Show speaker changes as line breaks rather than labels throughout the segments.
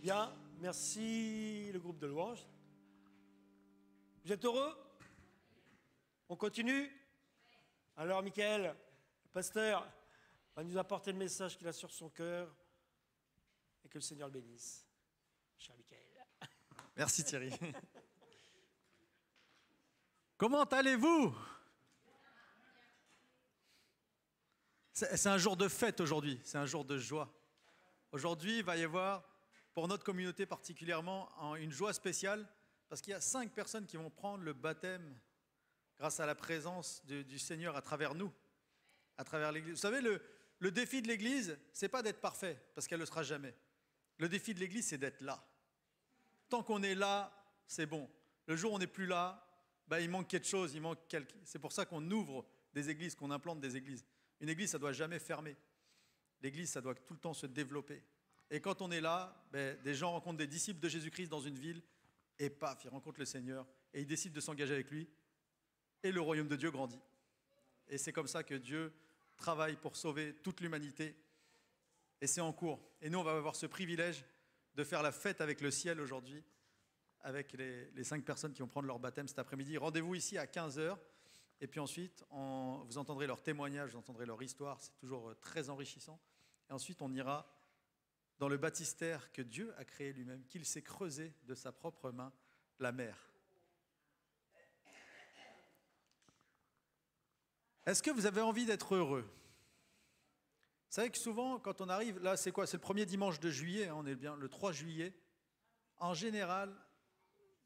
Bien, merci le groupe de louanges. Vous êtes heureux? On continue? Alors, Michael, le pasteur, va nous apporter le message qu'il a sur son cœur et que le Seigneur le bénisse. Cher Michael.
Merci Thierry. Comment allez-vous? C'est un jour de fête aujourd'hui, c'est un jour de joie. Aujourd'hui, il va y avoir, pour notre communauté particulièrement, une joie spéciale, parce qu'il y a 5 personnes qui vont prendre le baptême grâce à la présence du Seigneur à travers nous, à travers l'Église. Vous savez, le défi de l'Église, c'est pas d'être parfait, parce qu'elle ne le sera jamais. Le défi de l'Église, c'est d'être là. Tant qu'on est là, c'est bon. Le jour où on n'est plus là, il manque quelque chose, C'est pour ça qu'on ouvre des églises, qu'on implante des églises. Une église, ça ne doit jamais fermer. L'église, ça doit tout le temps se développer. Et quand on est là, des gens rencontrent des disciples de Jésus-Christ dans une ville, et paf, ils rencontrent le Seigneur, et ils décident de s'engager avec lui, et le royaume de Dieu grandit. Et c'est comme ça que Dieu travaille pour sauver toute l'humanité, et c'est en cours. Et nous, on va avoir ce privilège de faire la fête avec le ciel aujourd'hui, avec les 5 personnes qui vont prendre leur baptême cet après-midi. Rendez-vous ici à 15h. Et puis ensuite, vous entendrez leurs témoignages, vous entendrez leur histoire, c'est toujours très enrichissant. Et ensuite, on ira dans le baptistère que Dieu a créé lui-même, qu'il s'est creusé de sa propre main, la mer. Est-ce que vous avez envie d'être heureux? Vous savez que souvent, quand on arrive, là c'est quoi? C'est le premier dimanche de juillet, on est bien le 3 juillet. En général,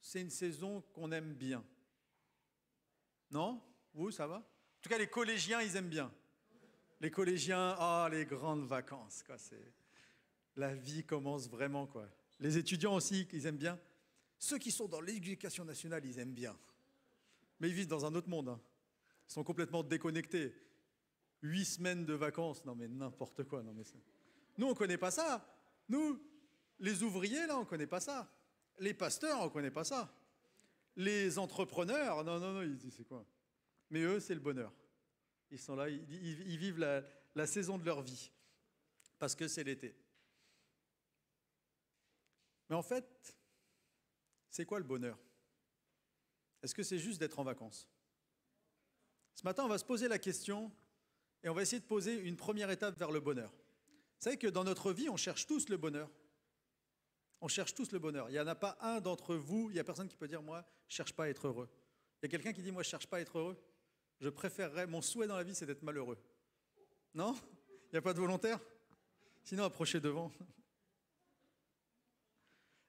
c'est une saison qu'on aime bien. Non? Vous, ça va? En tout cas, les collégiens, ils aiment bien. Les collégiens, les grandes vacances, quoi. La vie commence vraiment, quoi. Les étudiants aussi, ils aiment bien. Ceux qui sont dans l'éducation nationale, ils aiment bien. Mais ils vivent dans un autre monde. Hein. Ils sont complètement déconnectés. 8 semaines de vacances, non mais n'importe quoi. Non mais nous, on ne connaît pas ça. Nous, les ouvriers, là, on ne connaît pas ça. Les pasteurs, on ne connaît pas ça. Les entrepreneurs, non, ils disent c'est quoi? Mais eux, c'est le bonheur. Ils sont là, ils vivent la saison de leur vie, parce que c'est l'été. Mais en fait, c'est quoi le bonheur? Est-ce que c'est juste d'être en vacances? Ce matin, on va se poser la question, et on va essayer de poser une première étape vers le bonheur. Vous savez que dans notre vie, on cherche tous le bonheur. On cherche tous le bonheur. Il n'y en a pas un d'entre vous, il n'y a personne qui peut dire « moi, je ne cherche pas à être heureux ». Il y a quelqu'un qui dit « moi, je ne cherche pas à être heureux ». Je préférerais, mon souhait dans la vie, c'est d'être malheureux. Non? Il n'y a pas de volontaire? Sinon, approchez devant.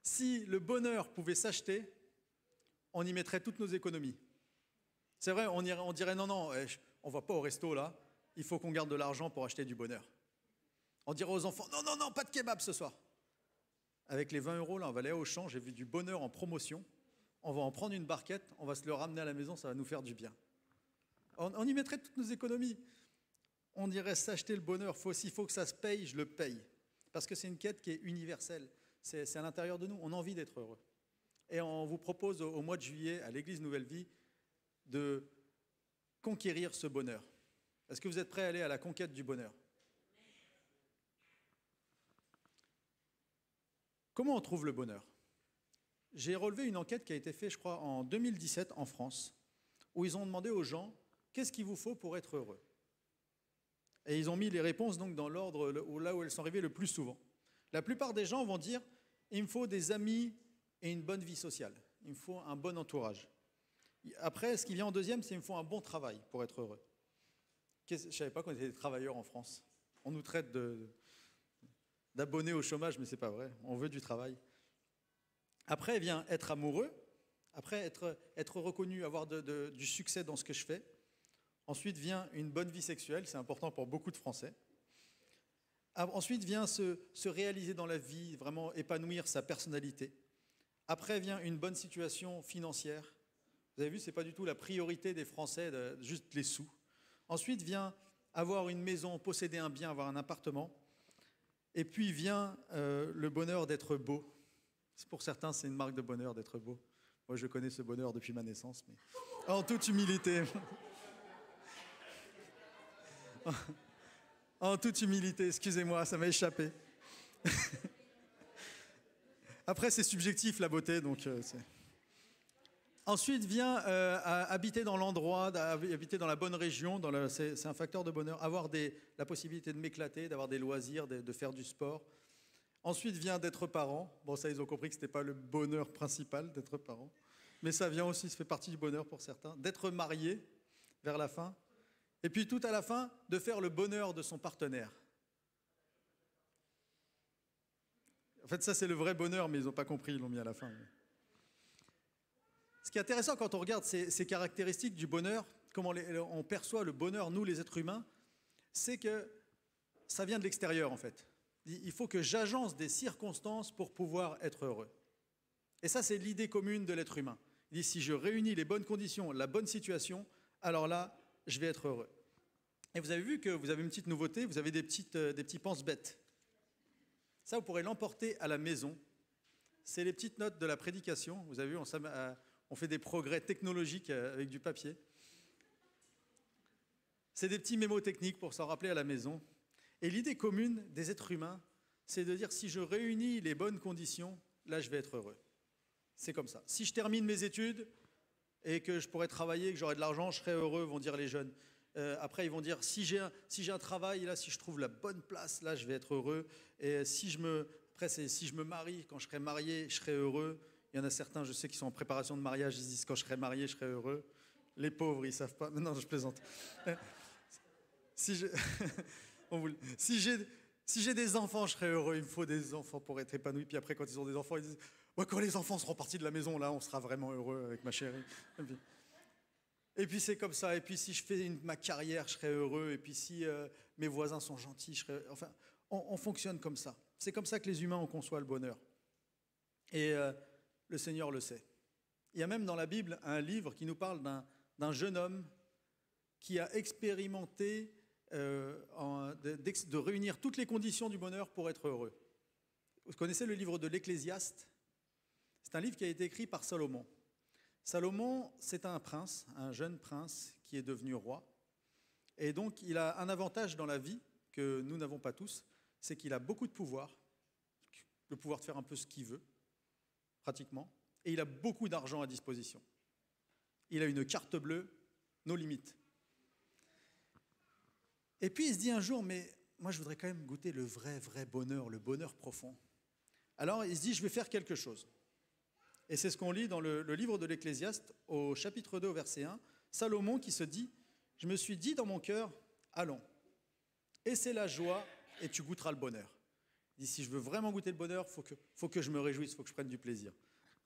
Si le bonheur pouvait s'acheter, on y mettrait toutes nos économies. C'est vrai, on dirait « non, on ne va pas au resto, là. Il faut qu'on garde de l'argent pour acheter du bonheur. » On dirait aux enfants « non, pas de kebab ce soir. » Avec les 20 €, là, on va aller au Auchan, j'ai vu du bonheur en promotion. On va en prendre une barquette, on va se le ramener à la maison, ça va nous faire du bien. On y mettrait toutes nos économies. On irait s'acheter le bonheur. S'il faut que ça se paye, je le paye. Parce que c'est une quête qui est universelle. C'est à l'intérieur de nous. On a envie d'être heureux. Et on vous propose au mois de juillet, à l'Église Nouvelle Vie, de conquérir ce bonheur. Est-ce que vous êtes prêts à aller à la conquête du bonheur? Comment on trouve le bonheur? J'ai relevé une enquête qui a été faite, je crois, en 2017 en France, où ils ont demandé aux gens « Qu'est-ce qu'il vous faut pour être heureux ?» Et ils ont mis les réponses donc, dans l'ordre là où elles sont arrivées le plus souvent. La plupart des gens vont dire « Il me faut des amis et une bonne vie sociale. Il me faut un bon entourage. » Après, ce qui vient en deuxième, c'est « Il me faut un bon travail pour être heureux. » Je ne savais pas qu'on était des travailleurs en France. On nous traite d'abonnés au chômage, mais ce n'est pas vrai. On veut du travail. Après vient être amoureux. Après, être reconnu, avoir du succès dans ce que je fais. Ensuite vient une bonne vie sexuelle, c'est important pour beaucoup de Français. Ensuite vient se réaliser dans la vie, vraiment épanouir sa personnalité. Après vient une bonne situation financière. Vous avez vu, ce n'est pas du tout la priorité des Français, juste les sous. Ensuite vient avoir une maison, posséder un bien, avoir un appartement. Et puis vient le bonheur d'être beau. Pour certains, c'est une marque de bonheur d'être beau. Moi, je connais ce bonheur depuis ma naissance, mais en toute humilité. En toute humilité, excusez-moi, ça m'a échappé. Après, c'est subjectif la beauté, donc c'est... Ensuite vient habiter dans l'endroit, habiter dans la bonne région, c'est un facteur de bonheur. Avoir la possibilité de m'éclater, d'avoir des loisirs, de faire du sport. Ensuite vient d'être parent. Bon, ça, ils ont compris que ce n'était pas le bonheur principal d'être parent. Mais ça vient aussi, ça fait partie du bonheur pour certains. D'être marié vers la fin. Et puis tout à la fin, de faire le bonheur de son partenaire. En fait, ça, c'est le vrai bonheur, mais ils n'ont pas compris, ils l'ont mis à la fin. Ce qui est intéressant quand on regarde ces caractéristiques du bonheur, comment on perçoit le bonheur, nous les êtres humains, c'est que ça vient de l'extérieur en fait. Il faut que j'agence des circonstances pour pouvoir être heureux. Et ça, c'est l'idée commune de l'être humain. Il dit, si je réunis les bonnes conditions, la bonne situation, alors là, je vais être heureux. Et vous avez vu que vous avez une petite nouveauté, vous avez des petits pense-bêtes. Ça, vous pourrez l'emporter à la maison. C'est les petites notes de la prédication. Vous avez vu, on fait des progrès technologiques avec du papier. C'est des petits mémos techniques pour s'en rappeler à la maison. Et l'idée commune des êtres humains, c'est de dire si je réunis les bonnes conditions, là je vais être heureux. C'est comme ça. Si je termine mes études et que je pourrais travailler, que j'aurai de l'argent, je serai heureux, vont dire les jeunes. Après, ils vont dire si j'ai un travail, là, si je trouve la bonne place, là, je vais être heureux. Et si je me marie, quand je serai marié, je serai heureux. Il y en a certains, je sais, qui sont en préparation de mariage, ils disent quand je serai marié, je serai heureux. Les pauvres, ils ne savent pas. Non, je plaisante. Si j'ai des enfants, je serai heureux. Il me faut des enfants pour être épanoui. Puis après, quand ils ont des enfants, ils disent quand les enfants seront partis de la maison, là, on sera vraiment heureux avec ma chérie. Et puis c'est comme ça. Et puis si je fais ma carrière, je serai heureux. Et puis si mes voisins sont gentils, je serai... Enfin, on fonctionne comme ça. C'est comme ça que les humains, on conçoit le bonheur. Et le Seigneur le sait. Il y a même dans la Bible un livre qui nous parle d'un jeune homme qui a expérimenté de réunir toutes les conditions du bonheur pour être heureux. Vous connaissez le livre de l'Ecclésiaste? C'est un livre qui a été écrit par Salomon. Salomon, c'est un prince, un jeune prince qui est devenu roi. Et donc, il a un avantage dans la vie que nous n'avons pas tous, c'est qu'il a beaucoup de pouvoir, le pouvoir de faire un peu ce qu'il veut, pratiquement, et il a beaucoup d'argent à disposition. Il a une carte bleue, nos limites. Et puis, il se dit un jour, mais moi, je voudrais quand même goûter le vrai bonheur, le bonheur profond. Alors, il se dit, je vais faire quelque chose. Et c'est ce qu'on lit dans le livre de l'Ecclésiaste, au chapitre 2, au verset 1, Salomon qui se dit, je me suis dit dans mon cœur, allons, et c'est la joie, et tu goûteras le bonheur. Il dit, si je veux vraiment goûter le bonheur, faut que je me réjouisse, il faut que je prenne du plaisir.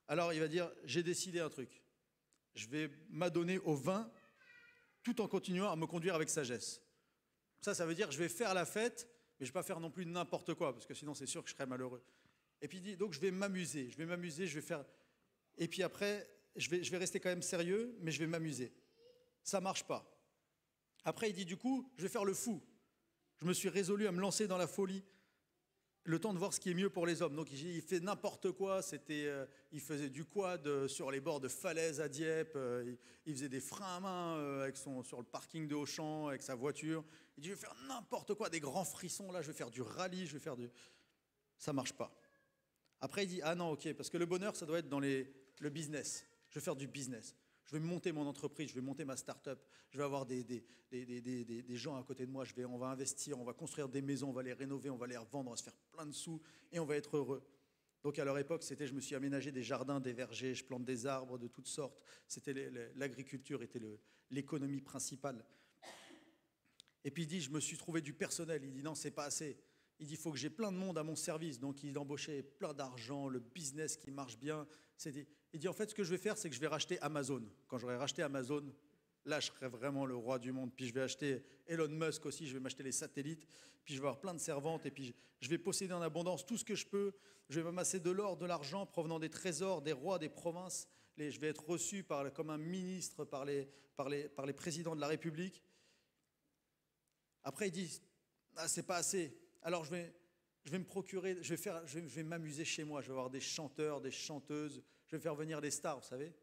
Alors il va dire, j'ai décidé un truc, je vais m'adonner au vin, tout en continuant à me conduire avec sagesse. Ça veut dire, je vais faire la fête, mais je ne vais pas faire non plus n'importe quoi, parce que sinon c'est sûr que je serais malheureux. Et puis il dit, donc je vais m'amuser, je vais faire... Et puis après, je vais rester quand même sérieux, mais je vais m'amuser. Ça ne marche pas. Après, il dit, du coup, je vais faire le fou. Je me suis résolu à me lancer dans la folie, le temps de voir ce qui est mieux pour les hommes. Donc il fait n'importe quoi, il faisait du quad sur les bords de falaises à Dieppe, il faisait des freins à main sur le parking de Auchan, avec sa voiture. Il dit, je vais faire n'importe quoi, des grands frissons, là, je vais faire du rallye, Ça ne marche pas. Après, il dit, ah non, ok, parce que le bonheur, ça doit être dans le business. Je vais faire du business. Je vais monter mon entreprise, je vais monter ma start-up, je vais avoir des gens à côté de moi, on va investir, on va construire des maisons, on va les rénover, on va les revendre, on va se faire plein de sous et on va être heureux. Donc à leur époque, je me suis aménagé des jardins, des vergers, je plante des arbres de toutes sortes. L'agriculture était l'économie principale. Et puis il dit, je me suis trouvé du personnel. Il dit, non, c'est pas assez. Il dit, il faut que j'ai plein de monde à mon service. Donc, il embauchait plein d'argent, le business qui marche bien. Il dit, en fait, ce que je vais faire, c'est que je vais racheter Amazon. Quand j'aurai racheté Amazon, là, je serai vraiment le roi du monde. Puis, je vais acheter Elon Musk aussi. Je vais m'acheter les satellites. Puis, je vais avoir plein de servantes. Et puis, je vais posséder en abondance tout ce que je peux. Je vais m'amasser de l'or, de l'argent provenant des trésors, des rois, des provinces. Je vais être reçu comme un ministre par les présidents de la République. Après, il dit, ah, c'est pas assez. Alors je vais me procurer, je vais m'amuser chez moi, je vais avoir des chanteurs, des chanteuses, je vais faire venir des stars, vous savez.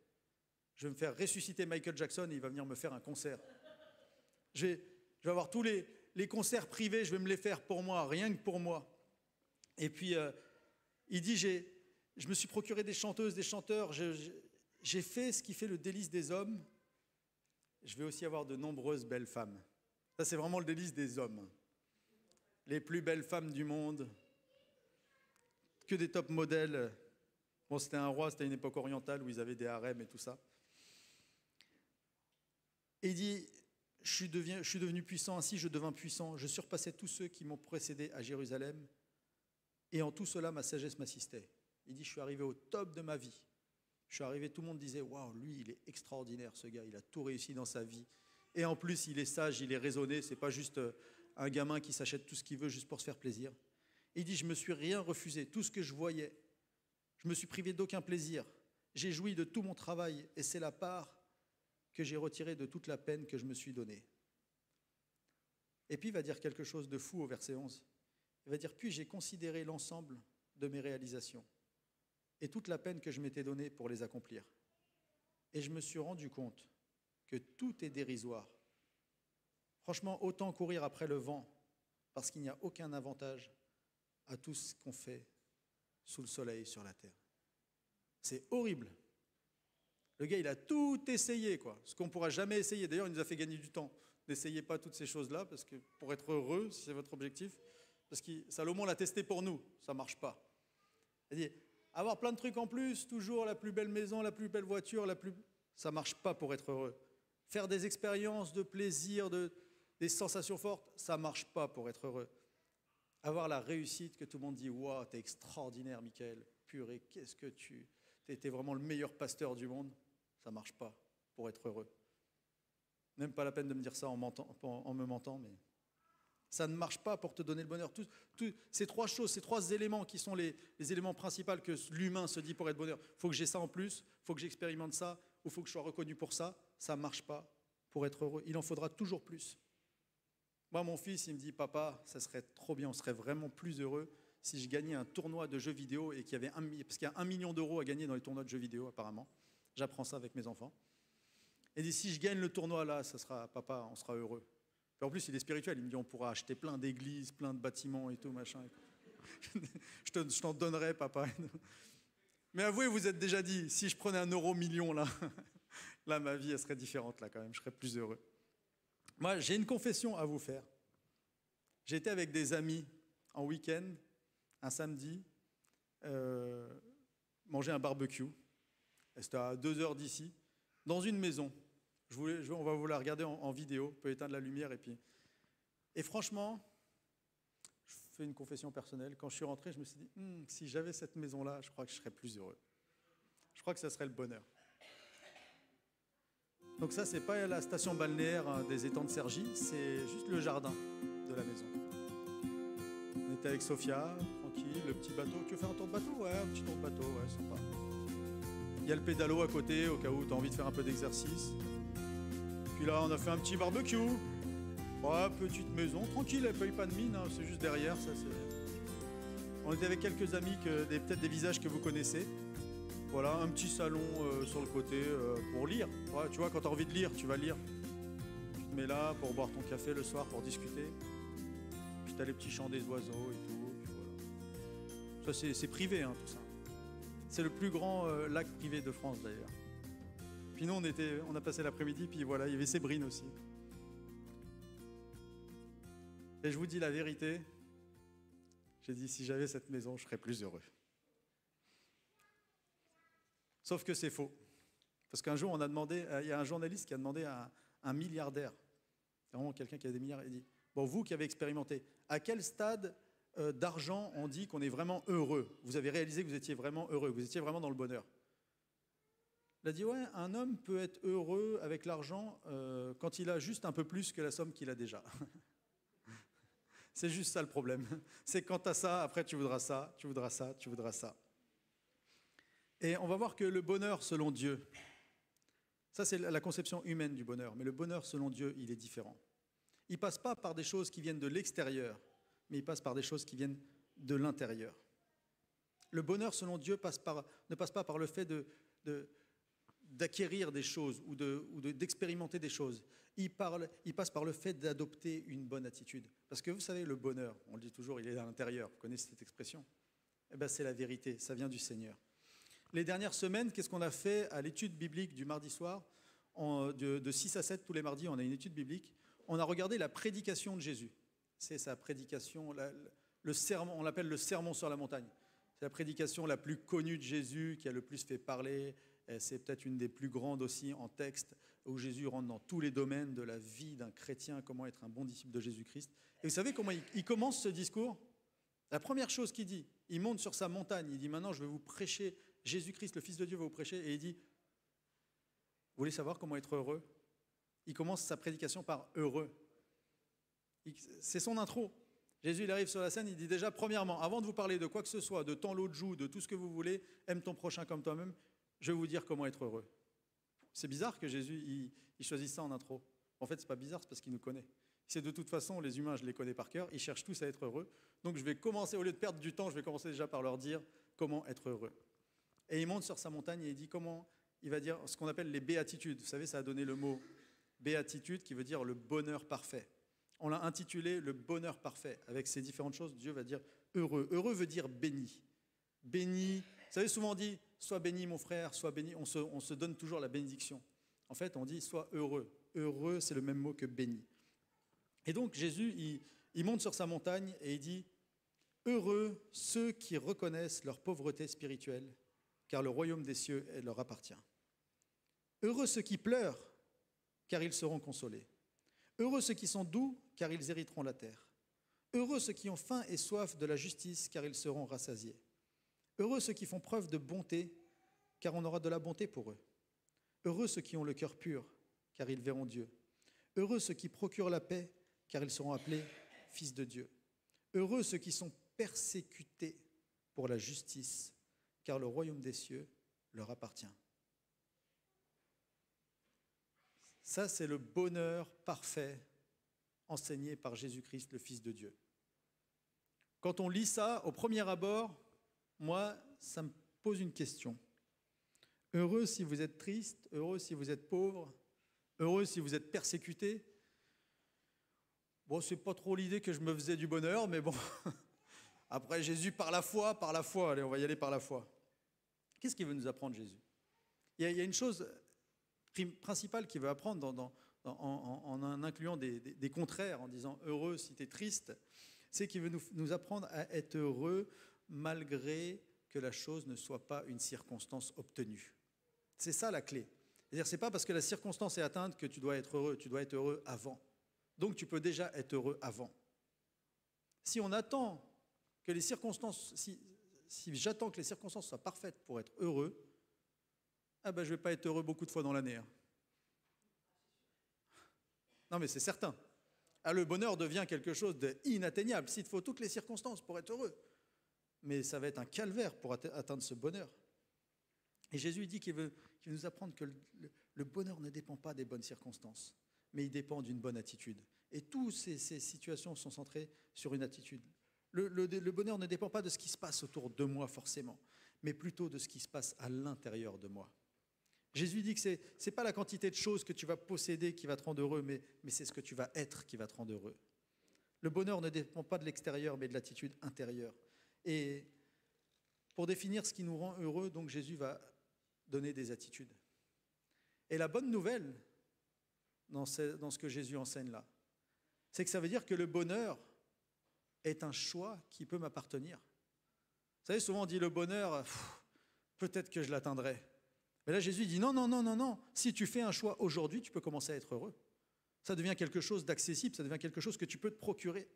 Je vais me faire ressusciter Michael Jackson et il va venir me faire un concert. Je vais avoir tous les concerts privés, je vais me les faire pour moi, rien que pour moi. Et puis il dit, Je me suis procuré des chanteuses, des chanteurs. J'ai fait ce qui fait le délice des hommes. Je vais aussi avoir de nombreuses belles femmes. Ça, c'est vraiment le délice des hommes. Les plus belles femmes du monde. Que des top modèles. Bon, c'était un roi, c'était une époque orientale où ils avaient des harems et tout ça. Et il dit, je suis devenu puissant, ainsi je devins puissant. Je surpassais tous ceux qui m'ont précédé à Jérusalem. Et en tout cela, ma sagesse m'assistait. Il dit, je suis arrivé au top de ma vie. Je suis arrivé, tout le monde disait, waouh, lui, il est extraordinaire, ce gars, il a tout réussi dans sa vie. Et en plus, il est sage, il est raisonné, c'est pas juste un gamin qui s'achète tout ce qu'il veut juste pour se faire plaisir. Et il dit, je me suis rien refusé, tout ce que je voyais. Je me suis privé d'aucun plaisir. J'ai joui de tout mon travail, et c'est la part que j'ai retirée de toute la peine que je me suis donnée. Et puis il va dire quelque chose de fou au verset 11. Il va dire, puis j'ai considéré l'ensemble de mes réalisations et toute la peine que je m'étais donnée pour les accomplir. Et je me suis rendu compte que tout est dérisoire. Franchement, autant courir après le vent, parce qu'il n'y a aucun avantage à tout ce qu'on fait sous le soleil sur la terre. C'est horrible. Le gars, il a tout essayé, quoi. Ce qu'on ne pourra jamais essayer. D'ailleurs, il nous a fait gagner du temps. N'essayez pas toutes ces choses-là, parce que pour être heureux, si c'est votre objectif, parce que Salomon l'a testé pour nous, ça ne marche pas. Il dit, avoir plein de trucs en plus, toujours la plus belle maison, la plus belle voiture, ça ne marche pas pour être heureux. Faire des expériences de plaisir, des sensations fortes, ça ne marche pas pour être heureux. Avoir la réussite que tout le monde dit, waouh, t'es extraordinaire, Michael, purée, qu'est-ce que t'es vraiment le meilleur pasteur du monde, ça ne marche pas pour être heureux. Même pas la peine de me dire ça en me mentant, mais ça ne marche pas pour te donner le bonheur. Ces trois choses, ces trois éléments qui sont les éléments principaux que l'humain se dit pour être bonheur. Il faut que j'ai ça en plus, il faut que j'expérimente ça, ou il faut que je sois reconnu pour ça. Ça ne marche pas pour être heureux. Il en faudra toujours plus. Moi, mon fils, il me dit, papa, ça serait trop bien, on serait vraiment plus heureux si je gagnais un tournoi de jeux vidéo et parce qu'il y a 1 million d'euros à gagner dans les tournois de jeux vidéo, apparemment. J'apprends ça avec mes enfants. Et il dit, si je gagne le tournoi là, ça sera, papa, on sera heureux. Puis en plus, il est spirituel. Il me dit, on pourra acheter plein d'églises, plein de bâtiments et tout, machin. Je t'en donnerai, papa. Mais avouez, vous êtes déjà dit, si je prenais 1 euro million là, là, ma vie, elle serait différente là quand même. Je serais plus heureux. Moi, j'ai une confession à vous faire. J'étais avec des amis en week-end, un samedi, manger un barbecue. C'était à 2 heures d'ici, dans une maison. On va vous la regarder en vidéo, on peut éteindre la lumière et franchement, je fais une confession personnelle. Quand je suis rentré, je me suis dit, si j'avais cette maison-là, je crois que je serais plus heureux. Je crois que ça serait le bonheur. Donc ça, c'est pas la station balnéaire des étangs de Cergy, c'est juste le jardin de la maison. On était avec Sophia, tranquille, le petit bateau. Tu veux faire un tour de bateau? Ouais, un petit tour de bateau, ouais, sympa. Il y a le pédalo à côté, au cas où tu as envie de faire un peu d'exercice. Puis là, on a fait un petit barbecue. Ouais, petite maison, tranquille, elle ne paye pas de mine, hein, c'est juste derrière. Ça, on était avec quelques amis, peut-être des visages que vous connaissez. Voilà, un petit salon sur le côté pour lire. Ouais, tu vois, quand tu as envie de lire, tu vas lire. Tu te mets là pour boire ton café le soir, pour discuter. Puis tu as les petits chants des oiseaux et tout. Puis voilà. Ça, c'est privé, hein, tout ça. C'est le plus grand lac privé de France, d'ailleurs. Puis nous, on a passé l'après-midi, puis voilà, il y avait Sébrine aussi. Et je vous dis la vérité, j'ai dit, si j'avais cette maison, je serais plus heureux. Sauf que c'est faux. Parce qu'un jour, il y a un journaliste qui a demandé à un milliardaire, vraiment quelqu'un qui a des milliards, il dit, bon, vous qui avez expérimenté, à quel stade d'argent on dit qu'on est vraiment heureux? Vous avez réalisé que vous étiez vraiment heureux, vous étiez vraiment dans le bonheur. Il a dit, ouais, un homme peut être heureux avec l'argent quand il a juste un peu plus que la somme qu'il a déjà. C'est juste ça le problème. C'est quand tu as ça, après tu voudras ça, tu voudras ça, tu voudras ça. Et on va voir que le bonheur selon Dieu, ça c'est la conception humaine du bonheur, mais le bonheur selon Dieu, il est différent. Il ne passe pas par des choses qui viennent de l'extérieur, mais il passe par des choses qui viennent de l'intérieur. Le bonheur selon Dieu ne passe pas par le fait d'acquérir des choses ou d'expérimenter des choses. Il passe par le fait d'adopter une bonne attitude. Parce que vous savez, le bonheur, on le dit toujours, il est à l'intérieur. Vous connaissez cette expression? Eh bien, c'est la vérité, ça vient du Seigneur. Les dernières semaines, qu'est-ce qu'on a fait à l'étude biblique du mardi soir? De 6 à 7 tous les mardis, on a une étude biblique. On a regardé la prédication de Jésus. C'est sa prédication, le sermon, on l'appelle le sermon sur la montagne. C'est la prédication la plus connue de Jésus, qui a le plus fait parler. C'est peut-être une des plus grandes aussi en texte, où Jésus rentre dans tous les domaines de la vie d'un chrétien, comment être un bon disciple de Jésus-Christ. Et vous savez comment il commence ce discours? La première chose qu'il dit, il monte sur sa montagne, il dit maintenant je vais vous prêcher, Jésus-Christ, le Fils de Dieu va vous prêcher, et il dit, vous voulez savoir comment être heureux? Il commence sa prédication par heureux. C'est son intro. Jésus, il arrive sur la scène, il dit déjà, premièrement, avant de vous parler de quoi que ce soit, de tant l'eau de joue, de tout ce que vous voulez, aime ton prochain comme toi-même, je vais vous dire comment être heureux. C'est bizarre que Jésus, il choisisse ça en intro. En fait, c'est pas bizarre, c'est parce qu'il nous connaît. C'est de toute façon, les humains, je les connais par cœur, ils cherchent tous à être heureux. Donc je vais commencer, au lieu de perdre du temps, je vais commencer déjà par leur dire comment être heureux. Et il monte sur sa montagne et il dit comment, il va dire ce qu'on appelle les béatitudes. Vous savez, ça a donné le mot béatitude qui veut dire le bonheur parfait. On l'a intitulé le bonheur parfait. Avec ces différentes choses, Dieu va dire heureux. Heureux veut dire béni. Béni, vous savez, souvent on dit sois béni mon frère, sois béni, on se donne toujours la bénédiction. En fait, on dit sois heureux. Heureux, c'est le même mot que béni. Et donc Jésus, il monte sur sa montagne et il dit heureux ceux qui reconnaissent leur pauvreté spirituelle, car le royaume des cieux leur appartient. Heureux ceux qui pleurent, car ils seront consolés. Heureux ceux qui sont doux, car ils hériteront la terre. Heureux ceux qui ont faim et soif de la justice, car ils seront rassasiés. Heureux ceux qui font preuve de bonté, car on aura de la bonté pour eux. Heureux ceux qui ont le cœur pur, car ils verront Dieu. Heureux ceux qui procurent la paix, car ils seront appelés fils de Dieu. Heureux ceux qui sont persécutés pour la justice, car le royaume des cieux leur appartient. Ça, c'est le bonheur parfait enseigné par Jésus-Christ, le Fils de Dieu. Quand on lit ça, au premier abord, moi, ça me pose une question. Heureux si vous êtes triste, heureux si vous êtes pauvre, heureux si vous êtes persécuté. Bon, c'est pas trop l'idée que je me faisais du bonheur, mais bon. Après, Jésus, par la foi, allez, on va y aller par la foi. Qu'est-ce qu'il veut nous apprendre, Jésus? Il y a une chose principale qu'il veut apprendre en incluant des contraires, en disant heureux si tu es triste, c'est qu'il veut nous apprendre à être heureux malgré que la chose ne soit pas une circonstance obtenue. C'est ça la clé. C'est-à-dire, c'est pas parce que la circonstance est atteinte que tu dois être heureux avant. Donc tu peux déjà être heureux avant. Si on attend que les circonstances, si j'attends que les circonstances soient parfaites pour être heureux, je ne vais pas être heureux beaucoup de fois dans l'année. Non, mais c'est certain. Le bonheur devient quelque chose d'inatteignable. S'il te faut toutes les circonstances pour être heureux. Mais ça va être un calvaire pour atteindre ce bonheur. Et Jésus dit qu'il veut nous apprendre que le bonheur ne dépend pas des bonnes circonstances, mais il dépend d'une bonne attitude. Et toutes ces situations sont centrées sur une attitude. Le bonheur ne dépend pas de ce qui se passe autour de moi forcément, mais plutôt de ce qui se passe à l'intérieur de moi. Jésus dit que ce n'est pas la quantité de choses que tu vas posséder qui va te rendre heureux, mais c'est ce que tu vas être qui va te rendre heureux. Le bonheur ne dépend pas de l'extérieur, mais de l'attitude intérieure. Et pour définir ce qui nous rend heureux, donc Jésus va donner des attitudes. Et la bonne nouvelle dans ce que Jésus enseigne là, c'est que ça veut dire que le bonheur est un choix qui peut m'appartenir. Vous savez, souvent on dit le bonheur, peut-être que je l'atteindrai. Mais là, Jésus dit non. Si tu fais un choix aujourd'hui, tu peux commencer à être heureux. Ça devient quelque chose d'accessible, ça devient quelque chose que tu peux te procurer.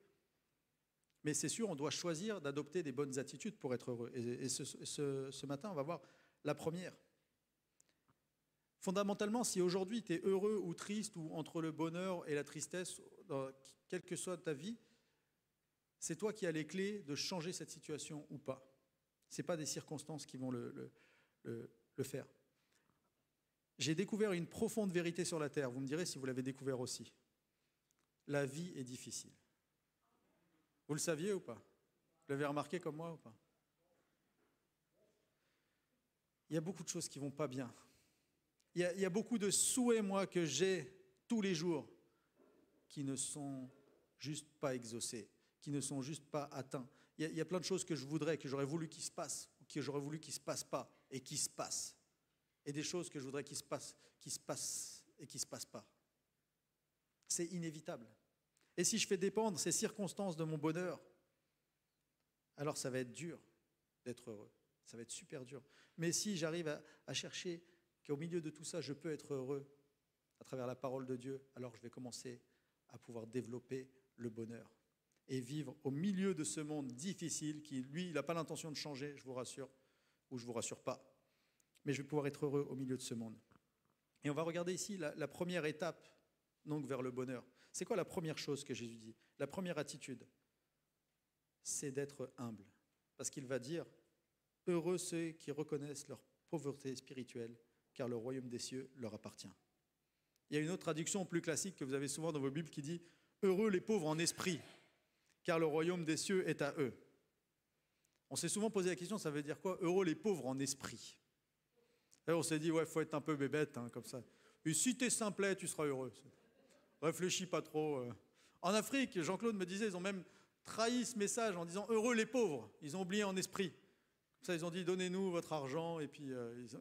Mais c'est sûr, on doit choisir d'adopter des bonnes attitudes pour être heureux. Et ce matin, on va voir la première. Fondamentalement, si aujourd'hui tu es heureux ou triste, ou entre le bonheur et la tristesse, quelle que soit ta vie, c'est toi qui as les clés de changer cette situation ou pas. Ce n'est pas des circonstances qui vont le faire. J'ai découvert une profonde vérité sur la terre. Vous me direz si vous l'avez découvert aussi. La vie est difficile. Vous le saviez ou pas? Vous l'avez remarqué comme moi ou pas? Il y a beaucoup de choses qui ne vont pas bien. Il y a beaucoup de souhaits, moi, que j'ai tous les jours qui ne sont juste pas exaucés, qui ne sont juste pas atteints. Il y a plein de choses que je voudrais, que j'aurais voulu qu'il se passe, ou que j'aurais voulu qu'il ne se passe pas, et qui se passent. Et des choses que je voudrais qui se passent et qui ne se passent pas. C'est inévitable. Et si je fais dépendre ces circonstances de mon bonheur, alors ça va être dur d'être heureux. Ça va être super dur. Mais si j'arrive à chercher qu'au milieu de tout ça, je peux être heureux à travers la parole de Dieu, alors je vais commencer à pouvoir développer le bonheur et vivre au milieu de ce monde difficile qui, lui, il n'a pas l'intention de changer, je vous rassure, ou je ne vous rassure pas. Mais je vais pouvoir être heureux au milieu de ce monde. Et on va regarder ici la première étape donc vers le bonheur. C'est quoi la première chose que Jésus dit? La première attitude, c'est d'être humble. Parce qu'il va dire, heureux ceux qui reconnaissent leur pauvreté spirituelle, car le royaume des cieux leur appartient. Il y a une autre traduction plus classique que vous avez souvent dans vos Bibles qui dit, heureux les pauvres en esprit, car le royaume des cieux est à eux. On s'est souvent posé la question, ça veut dire quoi? Heureux les pauvres en esprit. Et on s'est dit, ouais, il faut être un peu bébête, hein, comme ça. Et si tu es simplet, tu seras heureux. Réfléchis pas trop. En Afrique, Jean-Claude me disait, ils ont même trahi ce message en disant heureux les pauvres. Ils ont oublié en esprit. Comme ça, ils ont dit donnez-nous votre argent et puis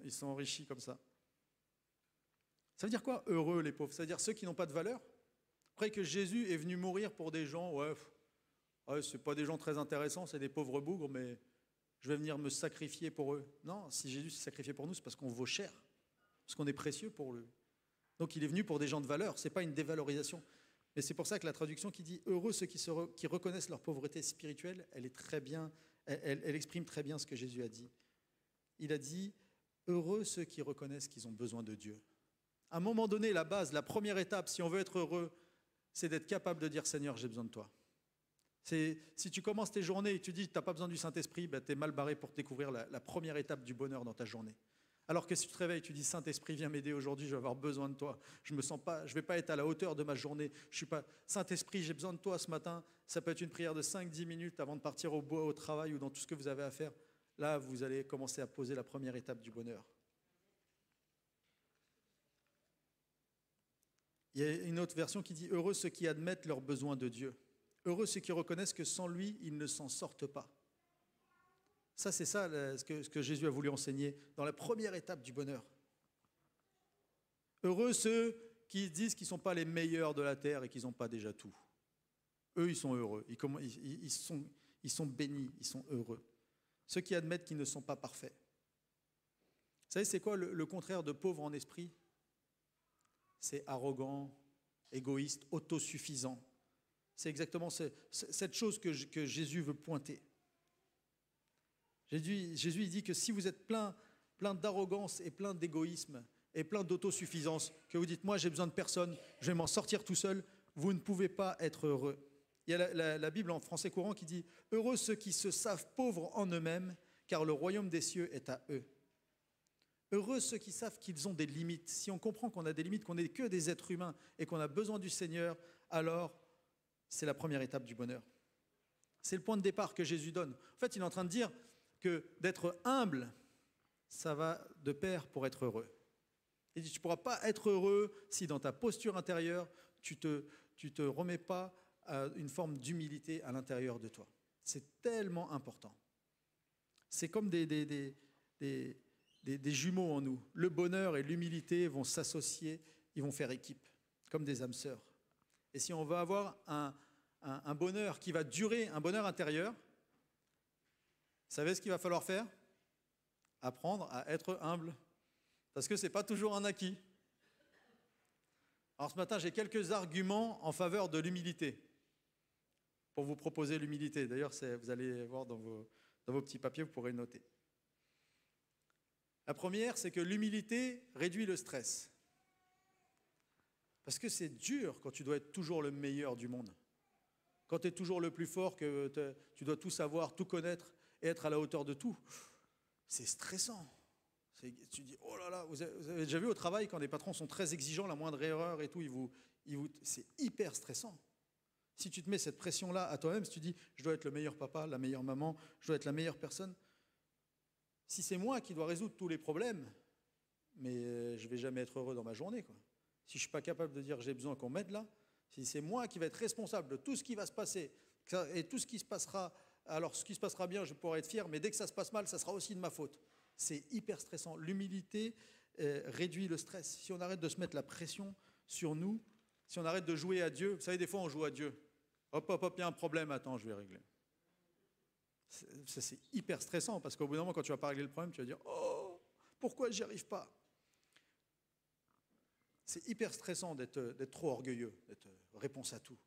ils sont enrichis comme ça. Ça veut dire quoi heureux les pauvres? Ça veut dire ceux qui n'ont pas de valeur. Après que Jésus est venu mourir pour des gens, ouais, c'est pas des gens très intéressants, c'est des pauvres bougres, mais je vais venir me sacrifier pour eux. Non, si Jésus s'est sacrifié pour nous, c'est parce qu'on vaut cher, parce qu'on est précieux pour lui. Donc il est venu pour des gens de valeur, ce n'est pas une dévalorisation. Mais c'est pour ça que la traduction qui dit « Heureux ceux qui reconnaissent leur pauvreté spirituelle », elle est très bien, elle exprime très bien ce que Jésus a dit. Il a dit « Heureux ceux qui reconnaissent qu'ils ont besoin de Dieu ». À un moment donné, la base, la première étape, si on veut être heureux, c'est d'être capable de dire « Seigneur, j'ai besoin de toi ». Si tu commences tes journées et tu dis que tu n'as pas besoin du Saint-Esprit, ben, tu es mal barré pour découvrir la première étape du bonheur dans ta journée. Alors que si tu te réveilles, tu dis Saint-Esprit, viens m'aider aujourd'hui, je vais avoir besoin de toi. Je ne vais pas être à la hauteur de ma journée. Je suis pas Saint-Esprit, j'ai besoin de toi ce matin. Ça peut être une prière de 5-10 minutes avant de partir au travail ou dans tout ce que vous avez à faire. Là, vous allez commencer à poser la première étape du bonheur. Il y a une autre version qui dit heureux ceux qui admettent leurs besoins de Dieu. Heureux ceux qui reconnaissent que sans lui, ils ne s'en sortent pas. Ça, c'est ça ce que Jésus a voulu enseigner dans la première étape du bonheur. Heureux ceux qui disent qu'ils ne sont pas les meilleurs de la terre et qu'ils n'ont pas déjà tout. Eux, ils sont heureux. Ils sont bénis, ils sont heureux. Ceux qui admettent qu'ils ne sont pas parfaits. Vous savez, c'est quoi le contraire de pauvre en esprit? C'est arrogant, égoïste, autosuffisant. C'est exactement cette chose que Jésus veut pointer. Jésus il dit que si vous êtes plein d'arrogance et plein d'égoïsme et plein d'autosuffisance, que vous dites « moi j'ai besoin de personne, je vais m'en sortir tout seul », vous ne pouvez pas être heureux. Il y a la Bible en français courant qui dit « Heureux ceux qui se savent pauvres en eux-mêmes, car le royaume des cieux est à eux. » Heureux ceux qui savent qu'ils ont des limites. Si on comprend qu'on a des limites, qu'on n'est que des êtres humains et qu'on a besoin du Seigneur, alors c'est la première étape du bonheur. C'est le point de départ que Jésus donne. En fait, il est en train de dire que d'être humble, ça va de pair pour être heureux. Il dit, tu ne pourras pas être heureux si dans ta posture intérieure, tu te remets pas à une forme d'humilité à l'intérieur de toi. C'est tellement important. C'est comme des jumeaux en nous. Le bonheur et l'humilité vont s'associer, ils vont faire équipe, comme des âmes sœurs. Et si on veut avoir un bonheur qui va durer, un bonheur intérieur, vous savez ce qu'il va falloir faire? Apprendre à être humble. Parce que ce n'est pas toujours un acquis. Alors ce matin, j'ai quelques arguments en faveur de l'humilité. Pour vous proposer l'humilité. D'ailleurs, vous allez voir dans vos petits papiers, vous pourrez noter. La première, c'est que l'humilité réduit le stress. Parce que c'est dur quand tu dois être toujours le meilleur du monde. Quand tu es toujours le plus fort, que tu dois tout savoir, tout connaître et être à la hauteur de tout, c'est stressant. Tu dis, oh là là, vous avez déjà vu au travail quand les patrons sont très exigeants, la moindre erreur et tout, c'est hyper stressant. Si tu te mets cette pression-là à toi-même, si tu dis, je dois être le meilleur papa, la meilleure maman, je dois être la meilleure personne, si c'est moi qui dois résoudre tous les problèmes, mais je ne vais jamais être heureux dans ma journée, quoi. Si je ne suis pas capable de dire j'ai besoin qu'on m'aide là, si c'est moi qui vais être responsable de tout ce qui va se passer, et tout ce qui se passera, alors ce qui se passera bien, je pourrai être fier, mais dès que ça se passe mal, ça sera aussi de ma faute. C'est hyper stressant. L'humilité réduit le stress. Si on arrête de se mettre la pression sur nous, si on arrête de jouer à Dieu, vous savez, des fois on joue à Dieu. Hop, hop, hop, il y a un problème, attends, je vais régler. C'est hyper stressant parce qu'au bout d'un moment, quand tu vas pas régler le problème, tu vas dire, oh, pourquoi j'y arrive pas? C'est hyper stressant d'être trop orgueilleux, d'être réponse à tout.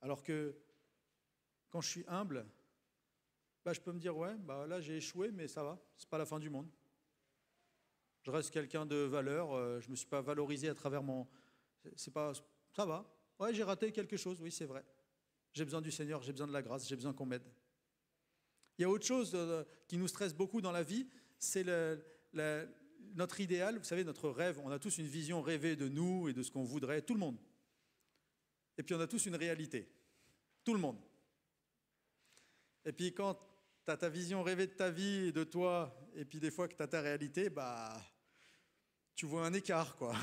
Alors que quand je suis humble, je peux me dire, ouais, là j'ai échoué, mais ça va, c'est pas la fin du monde. Je reste quelqu'un de valeur, je me suis pas valorisé à travers ça va. Ouais, j'ai raté quelque chose, oui, c'est vrai. J'ai besoin du Seigneur, j'ai besoin de la grâce, j'ai besoin qu'on m'aide. Il y a autre chose qui nous stresse beaucoup dans la vie, c'est notre idéal, vous savez, notre rêve. On a tous une vision rêvée de nous et de ce qu'on voudrait, tout le monde. Et puis on a tous une réalité, tout le monde. Et puis quand tu as ta vision rêvée de ta vie et de toi, et puis des fois que tu as ta réalité, tu vois un écart, quoi.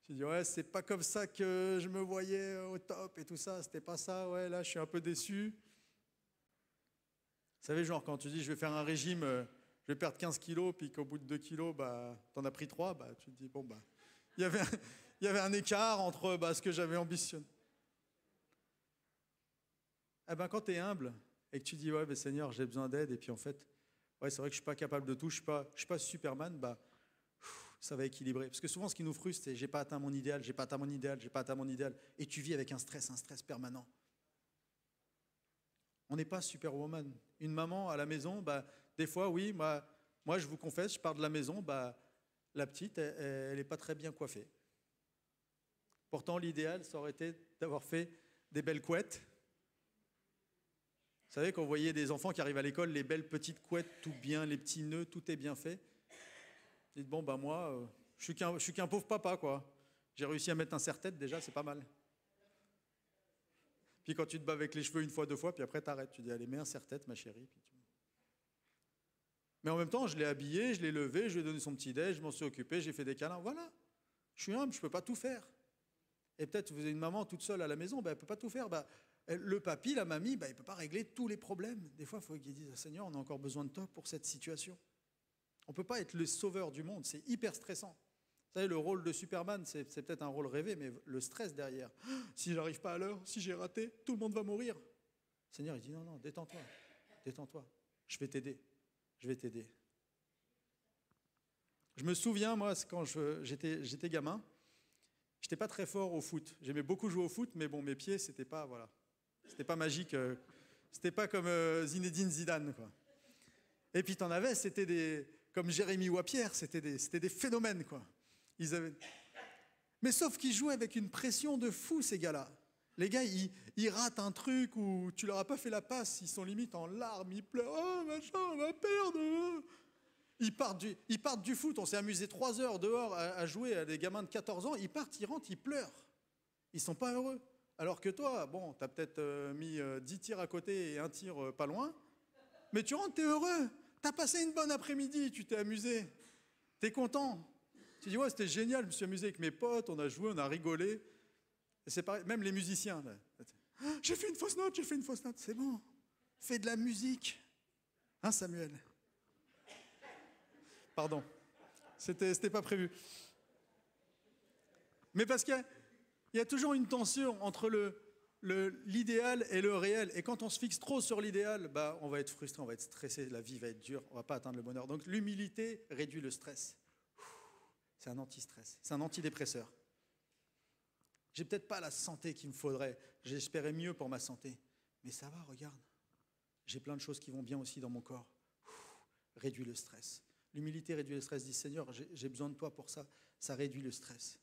Tu dis, ouais, c'est pas comme ça que je me voyais au top et tout ça, c'était pas ça, ouais, là, je suis un peu déçu. Vous savez, genre, quand tu dis, je vais faire un régime, je vais perdre 15 kilos, puis qu'au bout de 2 kilos, t'en as pris 3, tu te dis, bon, il y avait un écart entre ce que j'avais ambitionné. Eh bien, quand tu es humble et que tu dis, ouais, mais Seigneur, j'ai besoin d'aide, et puis en fait, ouais, c'est vrai que je ne suis pas capable de tout, je ne suis pas Superman, ça va équilibrer. Parce que souvent, ce qui nous frustre, c'est j'ai pas atteint mon idéal, j'ai pas atteint mon idéal, j'ai pas atteint mon idéal. Et tu vis avec un stress permanent. On n'est pas Superwoman. Une maman à la maison, des fois, oui, moi, je vous confesse, je pars de la maison, la petite, elle n'est pas très bien coiffée. Pourtant, l'idéal, ça aurait été d'avoir fait des belles couettes. Vous savez, quand vous voyez des enfants qui arrivent à l'école, les belles petites couettes, tout bien, les petits nœuds, tout est bien fait. Vous dites, bon, moi, je suis qu'un pauvre papa, quoi. J'ai réussi à mettre un serre-tête, déjà, c'est pas mal. Puis quand tu te bats avec les cheveux une fois, 2 fois, puis après, t'arrêtes. Tu dis, allez, mets un serre-tête, ma chérie. Mais en même temps, je l'ai habillé, je l'ai levé, je lui ai donné son petit déj, je m'en suis occupé, j'ai fait des câlins. Voilà, je suis humble, je ne peux pas tout faire. Et peut-être vous avez une maman toute seule à la maison, elle ne peut pas tout faire. Le papy, la mamie, il ne peut pas régler tous les problèmes. Des fois, il faut qu'ils disent, Seigneur, on a encore besoin de toi pour cette situation. On ne peut pas être le sauveur du monde, c'est hyper stressant. Vous savez, le rôle de Superman, c'est peut-être un rôle rêvé, mais le stress derrière. Si j'arrive pas à l'heure, si j'ai raté, tout le monde va mourir. Le Seigneur, il dit, non, détends-toi, je vais t'aider. Je vais t'aider. Je me souviens, moi, quand j'étais gamin, je n'étais pas très fort au foot. J'aimais beaucoup jouer au foot, mais bon, mes pieds, c'était pas magique. C'était pas comme Zinedine Zidane, quoi. Et puis t'en avais, c'était comme Jérémy Wapierre, c'était des phénomènes, quoi. Mais sauf qu'ils jouaient avec une pression de fou, ces gars-là. Les gars, ils ratent un truc où tu leur as pas fait la passe, ils sont limite en larmes, ils pleurent, oh machin, on va perdre. Ils partent du foot, on s'est amusé 3 heures dehors à jouer à des gamins de 14 ans, ils partent, ils rentrent, ils pleurent. Ils sont pas heureux. Alors que toi, bon, tu as peut-être mis 10 tirs à côté et un tir pas loin, mais tu rentres, tu es heureux. Tu as passé une bonne après-midi, tu t'es amusé. Tu es content. Tu dis, ouais, c'était génial, je me suis amusé avec mes potes, on a joué, on a rigolé. Et c'est pareil, même les musiciens. Là. J'ai fait une fausse note, c'est bon. Fais de la musique. Hein, Samuel? Pardon, c'était pas prévu. Mais parce qu'il y a toujours une tension entre l'idéal et le réel. Et quand on se fixe trop sur l'idéal, on va être frustré, on va être stressé, la vie va être dure, on va pas atteindre le bonheur. Donc l'humilité réduit le stress. C'est un anti-stress, c'est un antidépresseur. J'ai peut-être pas la santé qu'il me faudrait, j'espérais mieux pour ma santé. Mais ça va, regarde. J'ai plein de choses qui vont bien aussi dans mon corps. Réduit le stress. L'humilité réduit le stress. Dit Seigneur, j'ai besoin de toi pour ça. Ça réduit le stress.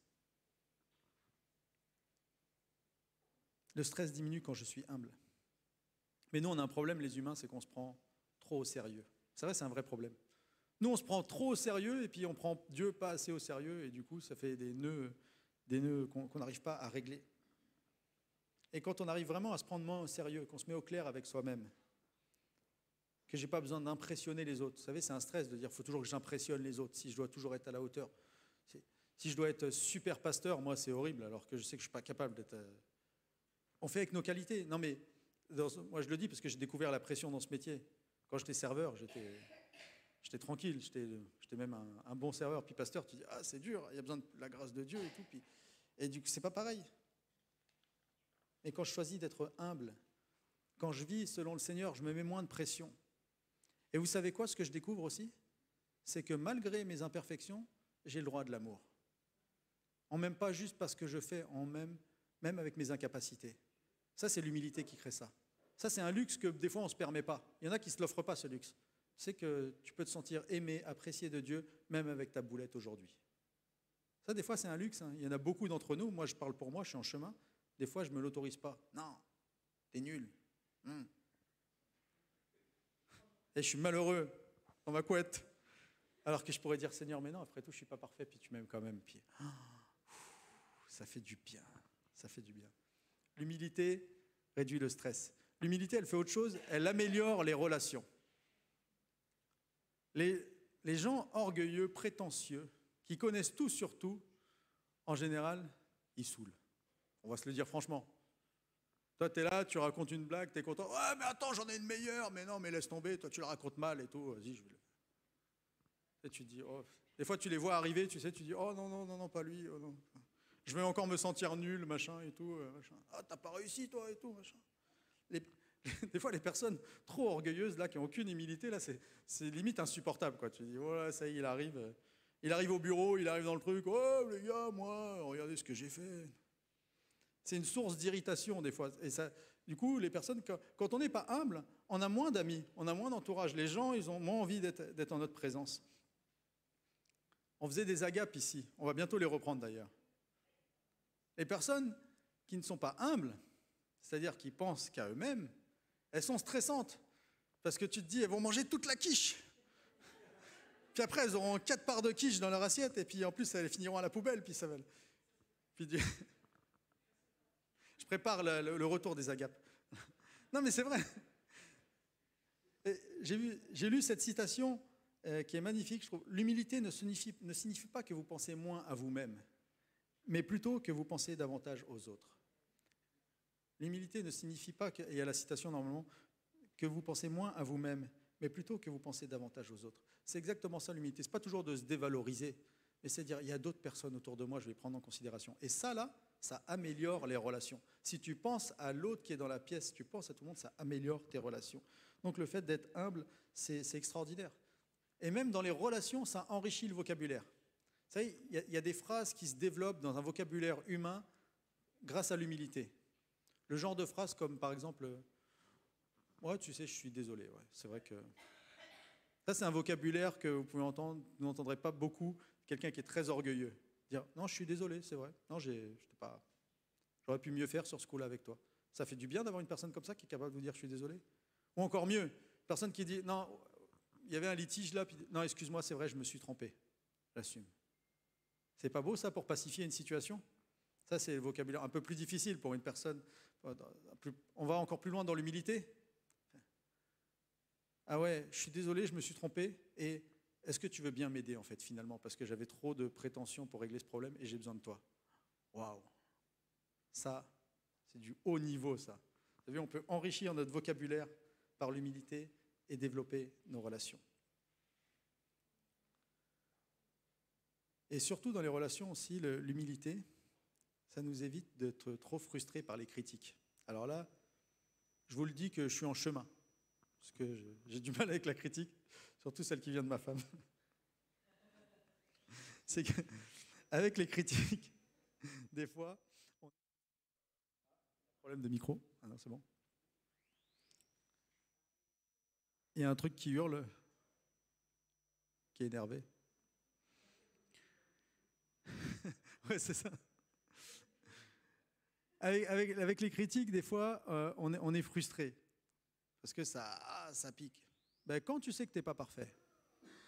Le stress diminue quand je suis humble. Mais nous, on a un problème, les humains, c'est qu'on se prend trop au sérieux. C'est vrai, c'est un vrai problème. Nous, on se prend trop au sérieux et puis on prend Dieu pas assez au sérieux et du coup, ça fait des nœuds qu'on n'arrive pas à régler. Et quand on arrive vraiment à se prendre moins au sérieux, qu'on se met au clair avec soi-même, que je n'ai pas besoin d'impressionner les autres. Vous savez, c'est un stress de dire qu'il faut toujours que j'impressionne les autres, si je dois toujours être à la hauteur. Si je dois être super pasteur, moi, c'est horrible, alors que je sais que je ne suis pas capable d'être... On fait avec nos qualités. Non, mais moi, je le dis parce que j'ai découvert la pression dans ce métier. Quand j'étais serveur, j'étais tranquille, j'étais même un bon serveur. Puis pasteur, tu dis, ah c'est dur, il y a besoin de la grâce de Dieu et tout. Et du coup, c'est pas pareil. Mais quand je choisis d'être humble, quand je vis selon le Seigneur, je me mets moins de pression. Et vous savez quoi, ce que je découvre aussi, c'est que malgré mes imperfections, j'ai le droit de l'amour. On m'aime pas juste parce que je fais, on m'aime même avec mes incapacités. Ça, c'est l'humilité qui crée ça. Ça, c'est un luxe que des fois, on ne se permet pas. Il y en a qui ne se l'offrent pas, ce luxe. C'est que tu peux te sentir aimé, apprécié de Dieu, même avec ta boulette aujourd'hui. Ça, des fois, c'est un luxe. Il y en a beaucoup d'entre nous. Moi, je parle pour moi, je suis en chemin. Des fois, je ne me l'autorise pas. Non, t'es nul. Et je suis malheureux dans ma couette. Alors que je pourrais dire, Seigneur, mais non, après tout, je ne suis pas parfait, puis tu m'aimes quand même. Puis, ça fait du bien. Ça fait du bien. L'humilité réduit le stress. L'humilité, elle fait autre chose, elle améliore les relations. Les gens orgueilleux, prétentieux, qui connaissent tout sur tout, en général, ils saoulent. On va se le dire franchement. Toi, tu es là, tu racontes une blague, tu es content. Ouais, mais attends, j'en ai une meilleure. Mais non, mais laisse tomber, toi, tu la racontes mal et tout. Vas-y, je vais le... Et tu te dis, oh. Des fois, tu les vois arriver, tu sais, tu dis, oh non, non, non, non, pas lui. Oh, non. Je vais encore me sentir nul, machin et tout. Machin. Ah, t'as pas réussi, toi, et tout, machin. Des fois, les personnes trop orgueilleuses, là, qui n'ont aucune humilité, là, c'est limite insupportable, quoi. Tu dis, voilà, ça y est, il arrive au bureau, il arrive dans le truc. Oh, les gars, moi, regardez ce que j'ai fait. C'est une source d'irritation, des fois. Et ça, du coup, les personnes, quand on n'est pas humble, on a moins d'amis, on a moins d'entourage. Les gens, ils ont moins envie d'être en notre présence. On faisait des agapes ici. On va bientôt les reprendre, d'ailleurs. Les personnes qui ne sont pas humbles, c'est-à-dire qui pensent qu'à eux-mêmes, elles sont stressantes. Parce que tu te dis, elles vont manger toute la quiche. Puis après, elles auront 4 parts de quiche dans leur assiette, et puis en plus, elles finiront à la poubelle, puis ça va. Puis je prépare le retour des agapes. Non, mais c'est vrai. J'ai lu cette citation qui est magnifique, je trouve. L'humilité ne signifie pas que vous pensez moins à vous-même, mais plutôt que vous pensez davantage aux autres. L'humilité ne signifie pas, il y a la citation normalement, que vous pensez moins à vous-même, mais plutôt que vous pensez davantage aux autres. C'est exactement ça l'humilité. Ce n'est pas toujours de se dévaloriser, mais c'est de dire, il y a d'autres personnes autour de moi, je vais les prendre en considération. Et ça, là, ça améliore les relations. Si tu penses à l'autre qui est dans la pièce, si tu penses à tout le monde, ça améliore tes relations. Donc le fait d'être humble, c'est extraordinaire. Et même dans les relations, ça enrichit le vocabulaire. Vous savez, il y a des phrases qui se développent dans un vocabulaire humain grâce à l'humilité. Le genre de phrases comme, par exemple, « Ouais, tu sais, je suis désolé. » Ouais, c'est vrai que... Ça, c'est un vocabulaire que vous pouvez entendre, vous n'entendrez pas beaucoup, quelqu'un qui est très orgueilleux. Dire, « Non, je suis désolé, c'est vrai. Non, j'aurais pu mieux faire sur ce coup-là avec toi. » Ça fait du bien d'avoir une personne comme ça qui est capable de vous dire, « Je suis désolé. » Ou encore mieux, une personne qui dit, « Non, il y avait un litige là, puis, non, excuse-moi, c'est vrai, je me suis trompé. J'assume. » C'est pas beau, ça, pour pacifier une situation? Ça, c'est le vocabulaire un peu plus difficile pour une personne. On va encore plus loin dans l'humilité. Ah ouais, je suis désolé, je me suis trompé. Et est-ce que tu veux bien m'aider, en fait, finalement? Parce que j'avais trop de prétentions pour régler ce problème et j'ai besoin de toi. Waouh! Ça, c'est du haut niveau, ça. Vous savez, on peut enrichir notre vocabulaire par l'humilité et développer nos relations. Et surtout dans les relations aussi, l'humilité, ça nous évite d'être trop frustrés par les critiques. Alors là, je vous le dis que je suis en chemin, parce que j'ai du mal avec la critique, surtout celle qui vient de ma femme. C'est qu'avec les critiques, des fois, problème de micro, ah non, c'est bon. Il y a un truc qui hurle, qui est énervé. Ouais, c'est ça. Avec les critiques, des fois, on est frustré. Parce que ça pique. Ben, quand tu sais que tu n'es pas parfait,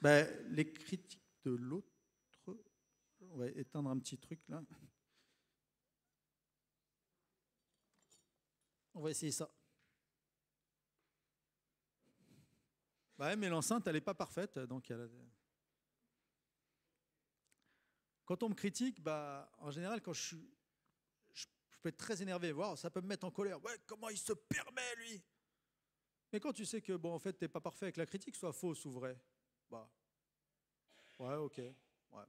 ben, les critiques de l'autre, on va éteindre un petit truc là. On va essayer ça. Ben, mais l'enceinte, elle n'est pas parfaite. Donc quand on me critique, bah, en général, quand je peux être très énervé, wow, ça peut me mettre en colère. Ouais, comment il se permet, lui? Mais quand tu sais que, bon, en fait, tu n'es pas parfait avec la critique, soit fausse ou vraie, Bah, ouais, ok. Ouais.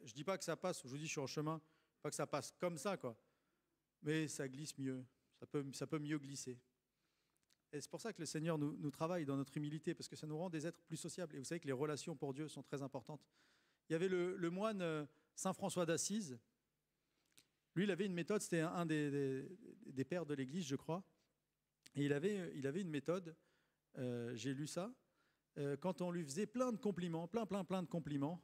Je dis pas que ça passe, je vous dis, je suis en chemin, pas que ça passe comme ça, quoi. Mais ça glisse mieux, ça peut mieux glisser. Et c'est pour ça que le Seigneur nous travaille dans notre humilité, parce que ça nous rend des êtres plus sociables. Et vous savez que les relations pour Dieu sont très importantes. Il y avait le moine Saint François d'Assise. Lui, il avait une méthode, c'était un des pères de l'Église, je crois. Et il avait une méthode, j'ai lu ça, quand on lui faisait plein de compliments, plein de compliments,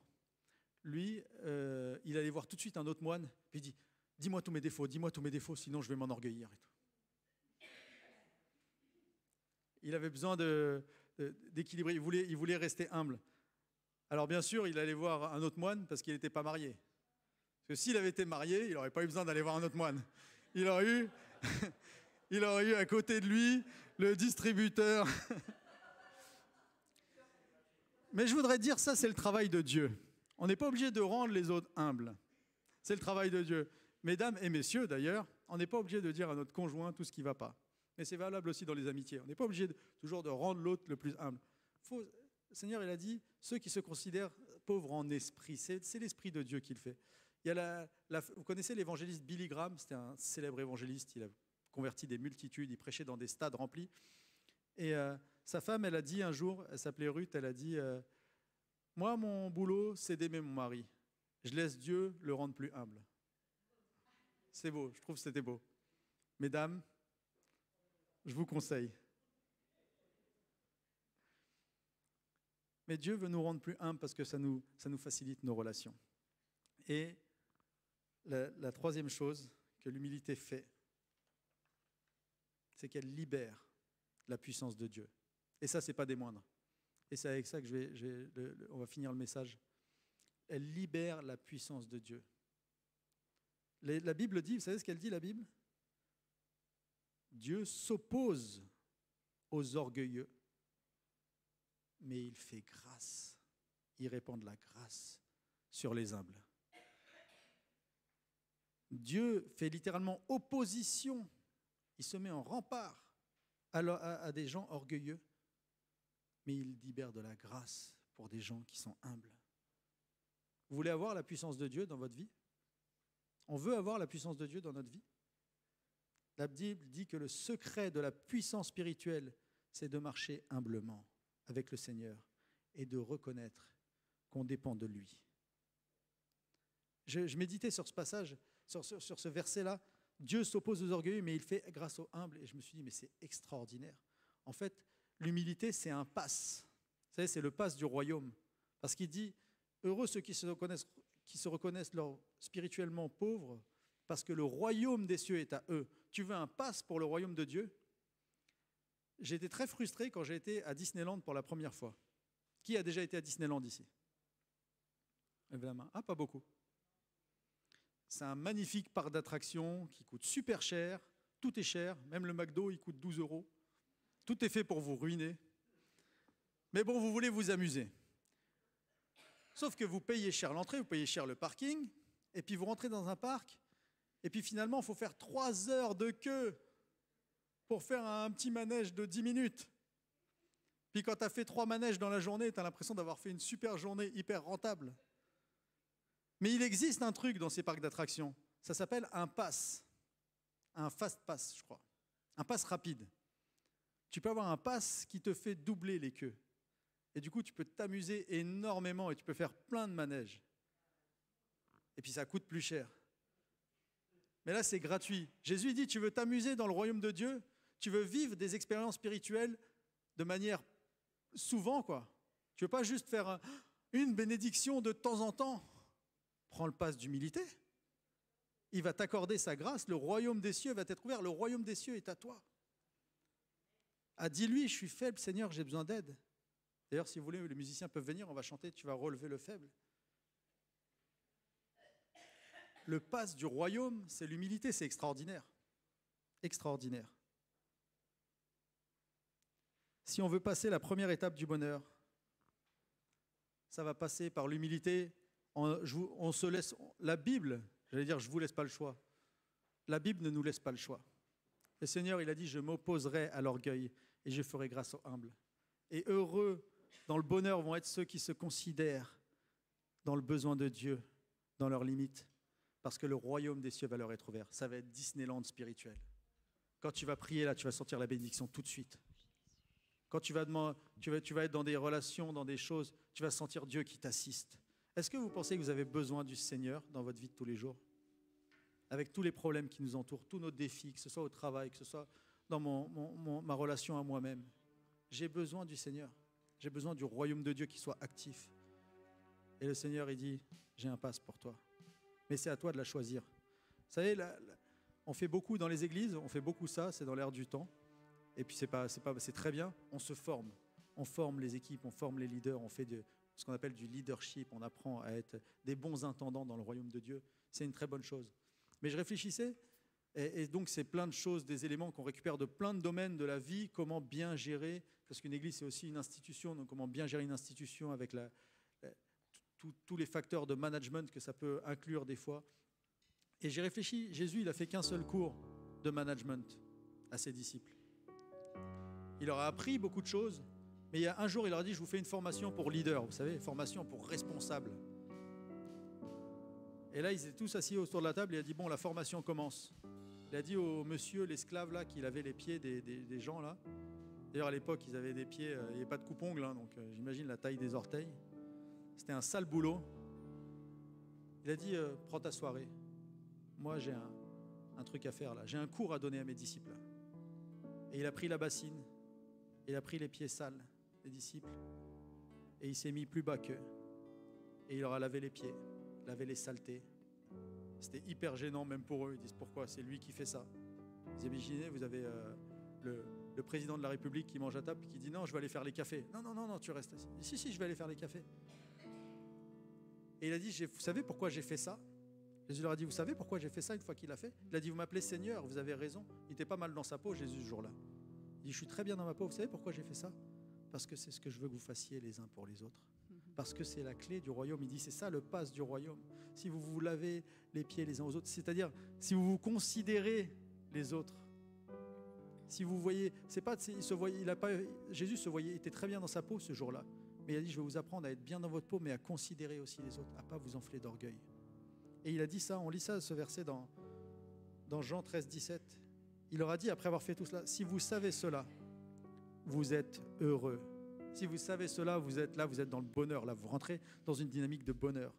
lui, il allait voir tout de suite un autre moine, puis il dit, dis-moi tous mes défauts, sinon je vais m'enorgueillir. Et tout. Il avait besoin d'équilibrer, il voulait rester humble. Alors bien sûr, il allait voir un autre moine parce qu'il n'était pas marié. Parce que s'il avait été marié, il n'aurait pas eu besoin d'aller voir un autre moine. Il aurait eu à côté de lui le distributeur. Mais je voudrais dire, ça c'est le travail de Dieu. On n'est pas obligé de rendre les autres humbles. C'est le travail de Dieu. Mesdames et messieurs d'ailleurs, on n'est pas obligé de dire à notre conjoint tout ce qui ne va pas. Mais c'est valable aussi dans les amitiés. On n'est pas obligé toujours de rendre l'autre le plus humble. Le Seigneur, il a dit, ceux qui se considèrent pauvres en esprit, c'est l'esprit de Dieu qui le fait. Il y a vous connaissez l'évangéliste Billy Graham, c'était un célèbre évangéliste, il a converti des multitudes, il prêchait dans des stades remplis. Et sa femme, elle a dit un jour, elle s'appelait Ruth, elle a dit, moi, mon boulot, c'est d'aimer mon mari. Je laisse Dieu le rendre plus humble. C'est beau, je trouve que c'était beau. Mesdames, je vous conseille. Mais Dieu veut nous rendre plus humbles parce que ça nous facilite nos relations. Et la troisième chose que l'humilité fait, c'est qu'elle libère la puissance de Dieu. Et ça, ce n'est pas des moindres. Et c'est avec ça que on va finir le message. Elle libère la puissance de Dieu. La Bible dit, vous savez ce qu'elle dit, la Bible ? Dieu s'oppose aux orgueilleux, mais il fait grâce. Il répand de la grâce sur les humbles. Dieu fait littéralement opposition. Il se met en rempart à des gens orgueilleux, mais il libère de la grâce pour des gens qui sont humbles. Vous voulez avoir la puissance de Dieu dans votre vie ? On veut avoir la puissance de Dieu dans notre vie ? La Bible dit que le secret de la puissance spirituelle, c'est de marcher humblement avec le Seigneur et de reconnaître qu'on dépend de lui. Je méditais sur ce passage, sur ce verset-là. Dieu s'oppose aux orgueilleux, mais il fait grâce aux humbles. Et je me suis dit, mais c'est extraordinaire. En fait, l'humilité, c'est un pass. Vous savez, c'est le pass du royaume. Parce qu'il dit, heureux ceux qui se reconnaissent spirituellement pauvres, parce que le royaume des cieux est à eux. Tu veux un pass pour le royaume de Dieu ? J'ai été très frustré quand j'ai été à Disneyland pour la première fois. Qui a déjà été à Disneyland ici ? Levez la main. Ah, pas beaucoup. C'est un magnifique parc d'attractions qui coûte super cher. Tout est cher. Même le McDo, il coûte 12 €. Tout est fait pour vous ruiner. Mais bon, vous voulez vous amuser. Sauf que vous payez cher l'entrée, vous payez cher le parking, et puis vous rentrez dans un parc, et puis finalement, il faut faire 3 heures de queue pour faire un petit manège de 10 minutes. Puis quand tu as fait 3 manèges dans la journée, tu as l'impression d'avoir fait une super journée hyper rentable. Mais il existe un truc dans ces parcs d'attractions, ça s'appelle un pass, un fast pass, je crois, un pass rapide. Tu peux avoir un pass qui te fait doubler les queues. Et du coup, tu peux t'amuser énormément et tu peux faire plein de manèges. Et puis ça coûte plus cher. Mais là, c'est gratuit. Jésus dit, tu veux t'amuser dans le royaume de Dieu ? Tu veux vivre des expériences spirituelles de manière souvent, quoi. Tu veux pas juste faire une bénédiction de temps en temps. Prends le pass d'humilité. Il va t'accorder sa grâce. Le royaume des cieux va t'être ouvert. Le royaume des cieux est à toi. Ah, dis-lui, je suis faible, Seigneur, j'ai besoin d'aide. D'ailleurs, si vous voulez, les musiciens peuvent venir, on va chanter, tu vas relever le faible. Le pass du royaume, c'est l'humilité, c'est extraordinaire. Extraordinaire. Si on veut passer la première étape du bonheur, ça va passer par l'humilité. On se laisse, la Bible, j'allais dire, je ne vous laisse pas le choix. La Bible ne nous laisse pas le choix. Le Seigneur, il a dit, je m'opposerai à l'orgueil et je ferai grâce aux humbles. Et heureux dans le bonheur vont être ceux qui se considèrent dans le besoin de Dieu, dans leurs limites, parce que le royaume des cieux va leur être ouvert. Ça va être Disneyland spirituel. Quand tu vas prier là, tu vas sentir la bénédiction tout de suite. Quand tu vas être dans des relations, dans des choses, tu vas sentir Dieu qui t'assiste. Est-ce que vous pensez que vous avez besoin du Seigneur dans votre vie de tous les jours? Avec tous les problèmes qui nous entourent, tous nos défis, que ce soit au travail, que ce soit dans ma relation à moi-même. J'ai besoin du Seigneur. J'ai besoin du royaume de Dieu qui soit actif. Et le Seigneur, il dit, j'ai un passe pour toi. Mais c'est à toi de la choisir. Vous savez, on fait beaucoup dans les églises, on fait beaucoup ça, c'est dans l'air du temps. Et puis c'est très bien, on se forme. On forme les équipes, on forme les leaders, on fait ce qu'on appelle du leadership, on apprend à être des bons intendants dans le royaume de Dieu. C'est une très bonne chose. Mais je réfléchissais, et donc c'est plein de choses, des éléments qu'on récupère de plein de domaines de la vie, comment bien gérer, parce qu'une église c'est aussi une institution, donc comment bien gérer une institution avec tous les facteurs de management que ça peut inclure des fois. Et j'ai réfléchi, Jésus il a fait qu'un seul cours de management à ses disciples. Il leur a appris beaucoup de choses, mais il y a un jour il leur a dit, je vous fais une formation pour leader, vous savez, formation pour responsable. Et là, ils étaient tous assis autour de la table. Il a dit, bon, la formation commence. Il a dit au monsieur, l'esclave, là, qu'il avait les pieds des gens, là. D'ailleurs, à l'époque, ils avaient des pieds, il n'y avait pas de coupe-ongles, hein, donc j'imagine la taille des orteils. C'était un sale boulot. Il a dit, prends ta soirée. Moi, j'ai un truc à faire, là. J'ai un cours à donner à mes disciples. Et il a pris la bassine. Il a pris les pieds sales des disciples. Et il s'est mis plus bas qu'eux. Et il leur a lavé les pieds. Laver les saletés. C'était hyper gênant même pour eux. Ils disent pourquoi? C'est lui qui fait ça. Vous imaginez, vous avez le président de la République qui mange à table et qui dit non, je vais aller faire les cafés. Non, tu restes assis. Il dit si, je vais aller faire les cafés. Et il a dit, vous savez pourquoi j'ai fait ça? Jésus leur a dit, vous savez pourquoi j'ai fait ça une fois qu'il l'a fait? Il a dit, vous m'appelez Seigneur, vous avez raison. Il était pas mal dans sa peau, Jésus, ce jour-là. Il dit, je suis très bien dans ma peau. Vous savez pourquoi j'ai fait ça? Parce que c'est ce que je veux que vous fassiez les uns pour les autres. Parce que c'est la clé du royaume. Il dit, c'est ça le passe du royaume. Si vous vous lavez les pieds les uns aux autres, c'est-à-dire si vous vous considérez les autres, si vous voyez, c'est pas, Jésus se voyait, il était très bien dans sa peau ce jour-là, mais il a dit, je vais vous apprendre à être bien dans votre peau, mais à considérer aussi les autres, à pas vous enfler d'orgueil. Et il a dit ça, on lit ça, ce verset dans Jean 13, 17. Il leur a dit, après avoir fait tout cela, si vous savez cela, vous êtes heureux. Si vous savez cela, vous êtes là, vous êtes dans le bonheur, là, vous rentrez dans une dynamique de bonheur.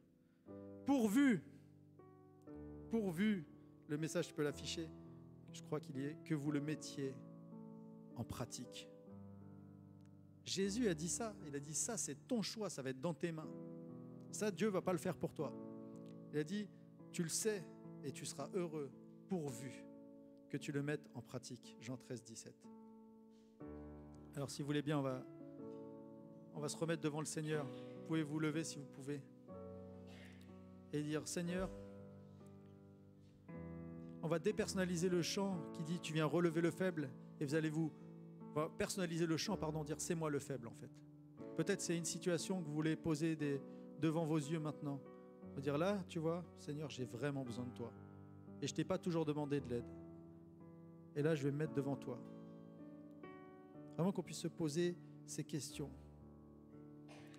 Pourvu, le message, je peux l'afficher, je crois qu'il y est, que vous le mettiez en pratique. Jésus a dit ça, il a dit ça, c'est ton choix, ça va être dans tes mains. Ça, Dieu ne va pas le faire pour toi. Il a dit, tu le sais et tu seras heureux, pourvu que tu le mettes en pratique. Jean 13, 17. Alors, si vous voulez bien, on va se remettre devant le Seigneur. Vous pouvez vous lever si vous pouvez. Et dire, Seigneur, on va dépersonnaliser le chant qui dit, tu viens relever le faible. Et on va personnaliser le chant, dire, c'est moi le faible en fait. Peut-être c'est une situation que vous voulez poser devant vos yeux maintenant. Vous dire, là, tu vois, Seigneur, j'ai vraiment besoin de toi. Et je ne t'ai pas toujours demandé de l'aide. Et là, je vais me mettre devant toi. Vraiment qu'on puisse se poser ces questions.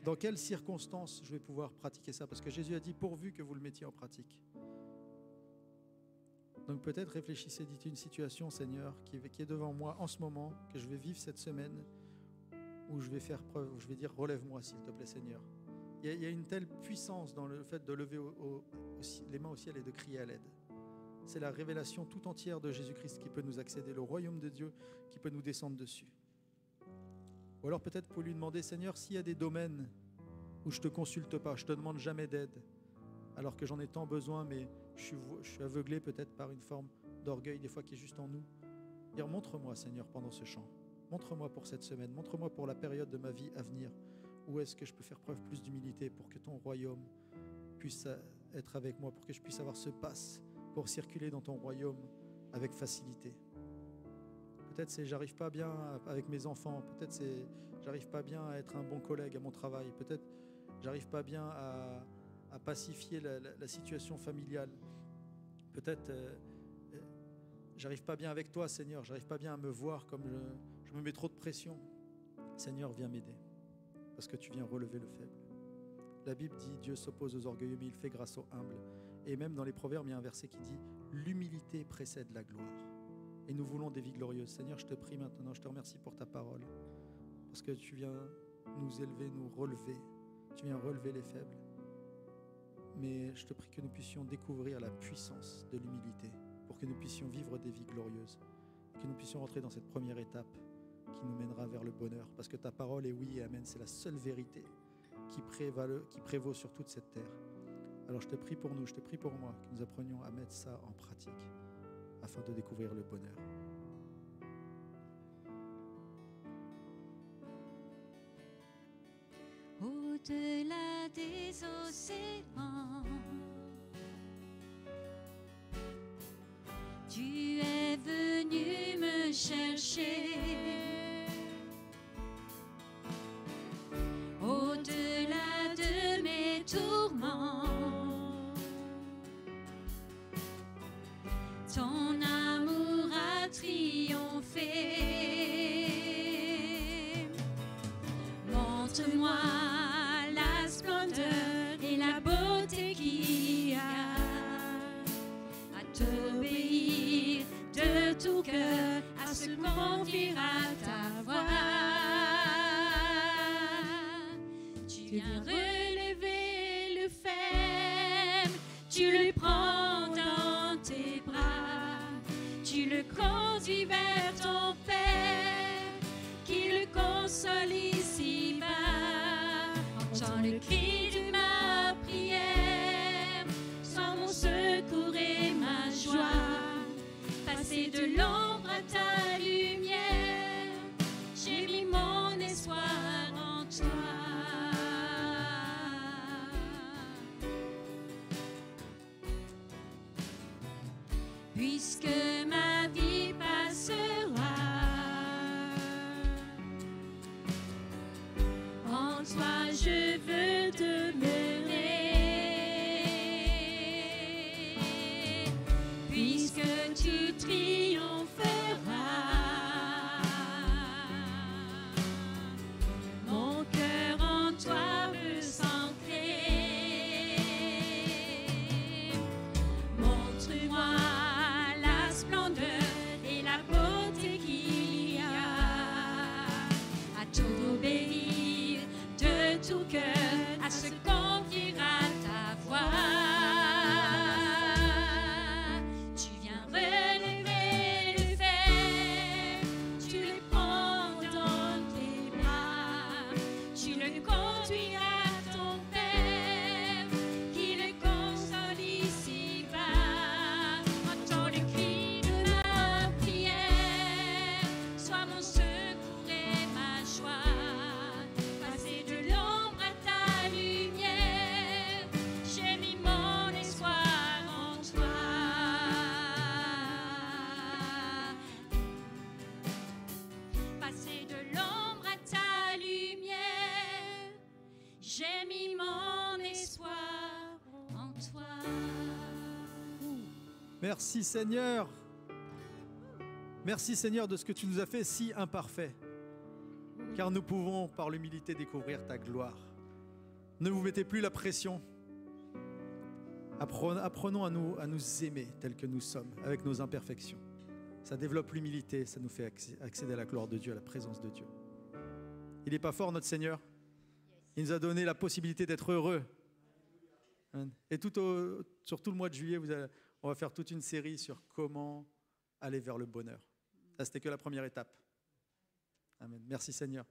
Dans quelles circonstances je vais pouvoir pratiquer ça? Parce que Jésus a dit, pourvu que vous le mettiez en pratique. Donc peut-être réfléchissez, dites une situation, Seigneur, qui est devant moi en ce moment, que je vais vivre cette semaine, où je vais faire preuve, où je vais dire, relève-moi s'il te plaît, Seigneur. Il y a une telle puissance dans le fait de lever les mains au ciel et de crier à l'aide. C'est la révélation tout entière de Jésus-Christ qui peut nous accéder, le royaume de Dieu qui peut nous descendre dessus. Ou alors peut-être pour lui demander, Seigneur, s'il y a des domaines où je ne te consulte pas, je ne te demande jamais d'aide, alors que j'en ai tant besoin, mais je suis aveuglé peut-être par une forme d'orgueil des fois qui est juste en nous. Dire, montre-moi, Seigneur, pendant ce chant. Montre-moi pour cette semaine, montre-moi pour la période de ma vie à venir. Où est-ce que je peux faire preuve plus d'humilité pour que ton royaume puisse être avec moi, pour que je puisse avoir ce passe pour circuler dans ton royaume avec facilité. Peut-être c'est j'arrive pas bien avec mes enfants, peut-être c'est j'arrive pas bien à être un bon collègue à mon travail, peut-être j'arrive pas bien à pacifier la situation familiale, peut-être j'arrive pas bien avec toi, Seigneur, j'arrive pas bien à me voir comme je me mets trop de pression. Seigneur, viens m'aider. parce que tu viens relever le faible. La Bible dit, Dieu s'oppose aux orgueilleux, mais il fait grâce aux humbles. Et même dans les Proverbes, il y a un verset qui dit, l'humilité précède la gloire. Et nous voulons des vies glorieuses. Seigneur, je te prie maintenant, je te remercie pour ta parole, parce que tu viens nous élever, nous relever. Tu viens relever les faibles. Mais je te prie que nous puissions découvrir la puissance de l'humilité, pour que nous puissions vivre des vies glorieuses, que nous puissions rentrer dans cette première étape qui nous mènera vers le bonheur. Parce que ta parole est oui et amen, c'est la seule vérité qui prévaut sur toute cette terre. Alors je te prie pour nous, je te prie pour moi, que nous apprenions à mettre ça en pratique, afin de découvrir le bonheur.
Au-delà des océans, tu es venu me chercher. Au-delà de mes tourments, ton amour a triomphé. Montre-moi la splendeur et la beauté qu'il y a à t'obéir de tout cœur, à se confier à ta voix. Tu viens relever le faible, tu le prends dans tes bras, tu le conduis vers ton Père, qui le console ici-bas. Entends le cri de ma prière, sois mon secours et ma joie. Passer de l'ombre à ta lumière, j'ai mis mon espoir en toi. Puisque ma vie passera, en toi je veux demeurer. Puisque tu triompheras, mon cœur en toi veut s'ancrer. Montre-moi la splendeur et la beauté qu'il y a à t'obéir de tout cœur, à se confier à ta voix. Tu viens relever le faible, tu le prends dans tes bras, tu le conduis à ton Père, qui le console ici-bas. Entends le cri de ma prière, sois mon secours et ma joie. Passer de l'ombre à ta lumière, j'ai mis mon espoir en toi. Passer de l'ombre à ta lumière, j'ai mis mon espoir en toi.
Merci Seigneur. Merci Seigneur de ce que tu nous as fait si imparfait. Car nous pouvons par l'humilité découvrir ta gloire. Ne vous mettez plus la pression. Apprenons à nous aimer tels que nous sommes, avec nos imperfections. Ça développe l'humilité, ça nous fait accéder à la gloire de Dieu, à la présence de Dieu. Il n'est pas fort notre Seigneur? Il nous a donné la possibilité d'être heureux. Et sur tout le mois de juillet, on va faire toute une série sur comment aller vers le bonheur. Ça, c'était que la première étape. Amen. Merci Seigneur.